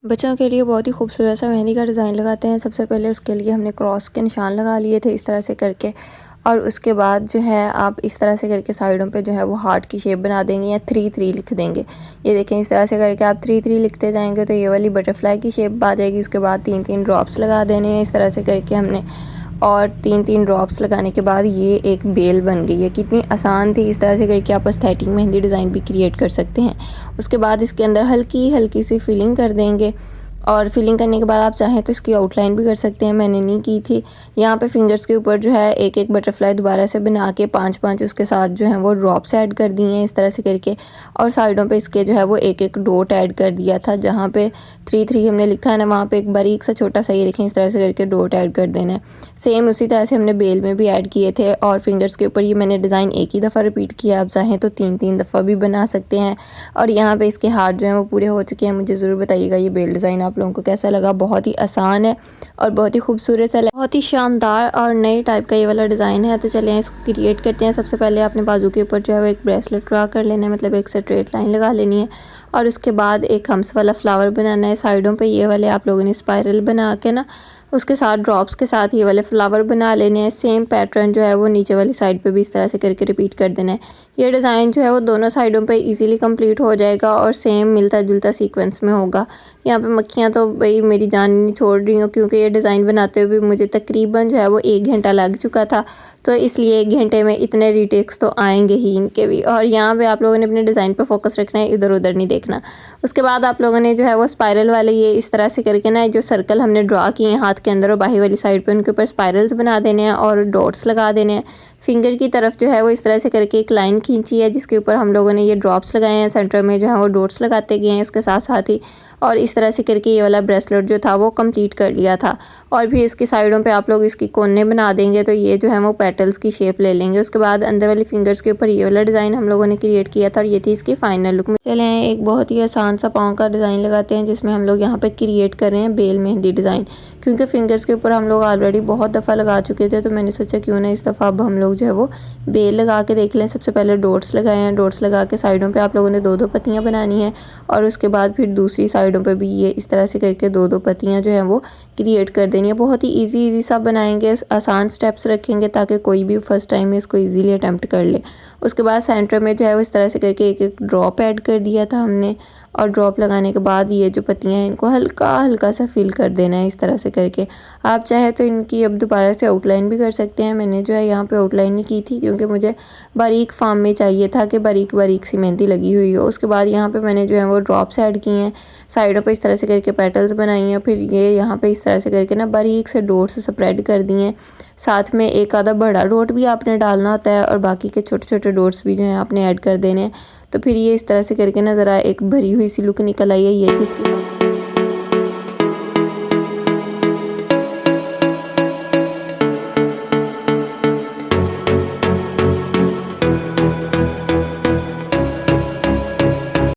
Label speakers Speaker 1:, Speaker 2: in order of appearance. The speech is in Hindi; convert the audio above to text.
Speaker 1: बच्चों के लिए बहुत ही खूबसूरत सा मेहंदी का डिज़ाइन लगाते हैं। सबसे पहले उसके लिए हमने क्रॉस के निशान लगा लिए थे इस तरह से करके, और उसके बाद जो है आप इस तरह से करके साइडों पे जो है वो हार्ट की शेप बना देंगे या 3-3 लिख देंगे। ये देखें, इस तरह से करके आप 3-3 लिखते जाएंगे तो ये वाली बटरफ्लाई की शेप आ जाएगी। उसके बाद 3-3 ड्रॉप्स लगा देने हैं इस तरह से करके हमने, और 3-3 ड्रॉप्स लगाने के बाद ये एक बेल बन गई है। कितनी आसान थी। इस तरह से करके आप एस्थेटिक मेहंदी डिज़ाइन भी क्रिएट कर सकते हैं। उसके बाद इसके अंदर हल्की हल्की सी फिलिंग कर देंगे, और फिलिंग करने के बाद आप चाहें तो इसकी आउटलाइन भी कर सकते हैं, मैंने नहीं की थी। यहाँ पे फिंगर्स के ऊपर जो है एक एक बटरफ्लाई दोबारा से बना के 5-5 उसके साथ जो है वो ड्रॉप्स ऐड कर दिए हैं इस तरह से करके, और साइडों पे इसके जो है वो एक एक डॉट ऐड कर दिया था। जहाँ पे 3-3 हमने लिखा है ना, वहाँ पे एक बारीक सा छोटा सा ये देखें इस तरह से करके डॉट ऐड कर देना है। सेम उसी तरह से हमने बेल में भी ऐड किए थे, और फिंगर्स के ऊपर ये मैंने डिज़ाइन एक ही दफ़ा रिपीट किया। आप चाहें तो 3-3 दफ़ा भी बना सकते हैं। और यहाँ पे इसके हाथ जो हैं वो पूरे हो चुके हैं। मुझे ज़रूर बताइएगा ये बेल डिज़ाइन आप लोगों को कैसा लगा। बहुत ही आसान है और बहुत ही खूबसूरत सा, बहुत ही शानदार और नए टाइप का ये वाला डिज़ाइन है। तो चलिए इसको क्रिएट करते हैं। सबसे पहले आपने बाजू के ऊपर जो है वो एक ब्रेसलेट ड्रा कर लेना है, मतलब एक स्ट्रेट लाइन लगा लेनी है, और उसके बाद एक हम्स वाला फ्लावर बनाना है। साइडों पे ये वाले आप लोगों ने स्पाइरल बना के ना उसके साथ ड्रॉप्स के साथ ये वाले फ्लावर बना लेने हैं। सेम पैटर्न जो है वो नीचे वाली साइड पे भी इस तरह से करके रिपीट कर देना है। ये डिज़ाइन जो है वो दोनों साइडों पे इजीली कंप्लीट हो जाएगा और सेम मिलता जुलता सीक्वेंस में होगा। यहाँ पे मक्खियाँ तो भाई मेरी जान नहीं छोड़ रही हूँ, क्योंकि ये डिज़ाइन बनाते हुए भी मुझे तकरीबन जो है वो 1 घंटा लग चुका था। तो इसलिए 1 घंटे में इतने रीटेक्स तो आएंगे ही इनके भी। और यहाँ पे आप लोगों ने अपने डिज़ाइन पर फोकस रखना है, इधर उधर नहीं देखना। उसके बाद आप लोगों ने जो है वो स्पाइरल वाले ये इस तरह से करके ना जो सर्कल हमने ड्रा किए हैं हाथ के अंदर और बाही वाली साइड पे, उनके ऊपर स्पाइरल्स बना देने हैं और डॉट्स लगा देने हैं। फिंगर की तरफ जो है वो इस तरह से करके एक लाइन खींची है जिसके ऊपर हम लोगों ने ये ड्रॉप्स लगाए हैं। सेंटर में जो है वो डॉट्स लगाते गए हैं उसके साथ साथ ही, और इस तरह से करके ये वाला ब्रेसलेट जो था वो कंप्लीट कर लिया था। और फिर इसकी साइडों पे आप लोग इसकी कोने बना देंगे तो ये जो है वो पेटल्स की शेप ले लेंगे। उसके बाद अंदर वाली फिंगर्स के ऊपर ये वाला डिज़ाइन हम लोगों ने क्रिएट किया था, और ये थी इसकी फाइनल लुक। चले एक बहुत ही आसान सा पाँव का डिज़ाइन लगाते हैं जिसमें हम लोग यहाँ पे क्रिएट कर रहे हैं बेल मेहंदी डिज़ाइन। क्योंकि फिंगर्स के ऊपर हम लोग ऑलरेडी बहुत दफ़ा लगा चुके थे, तो मैंने सोचा क्यों ना इस दफ़ा अब हम लोग जो है वो बेल लगा के देख लें। सबसे पहले डॉट्स लगाए हैं, डॉट्स लगा के साइडों पे आप लोगों ने 2-2 पत्तियां बनानी है, और उसके बाद फिर दूसरी साइडों पे भी ये इस तरह से करके 2-2 पत्तियां जो है वो क्रिएट कर देनी है। बहुत ही इजी सा बनाएंगे, आसान स्टेप्स रखेंगे ताकि कोई भी फर्स्ट टाइम में इसको ईजीली अटैम्प्ट कर ले। उसके बाद सेंटर में जो है वो इस तरह से करके एक एक ड्रॉप ऐड कर दिया था हमने, और ड्रॉप लगाने के बाद ये जो पत्तियां हैं इनको हल्का हल्का सा फिल कर देना है इस तरह से करके। आप चाहे तो इनकी अब दोबारा से आउटलाइन भी कर सकते हैं। मैंने जो है यहाँ पे आउटलाइन नहीं की थी क्योंकि मुझे बारीक फॉर्म में चाहिए था कि बारीक बारीक सी मेहंदी लगी हुई हो। उसके बाद यहाँ पे मैंने जो है वो ड्रॉप्स ऐड किए हैं, साइडों पे इस तरह से करके पेटल्स बनाई हैं, फिर ये यहाँ पे इस तरह से करके ना बारीक से डॉट्स स्प्रेड कर दिए हैं। साथ में एक आधा बड़ा डॉट भी आपने डालना होता है, और बाकी के छोटे छोटे डॉट्स भी जो है आपने ऐड कर देने हैं। तो फिर ये इस तरह से करके ना ज़रा एक भरी हुई सी लुक निकल आई है। ये थी इसकी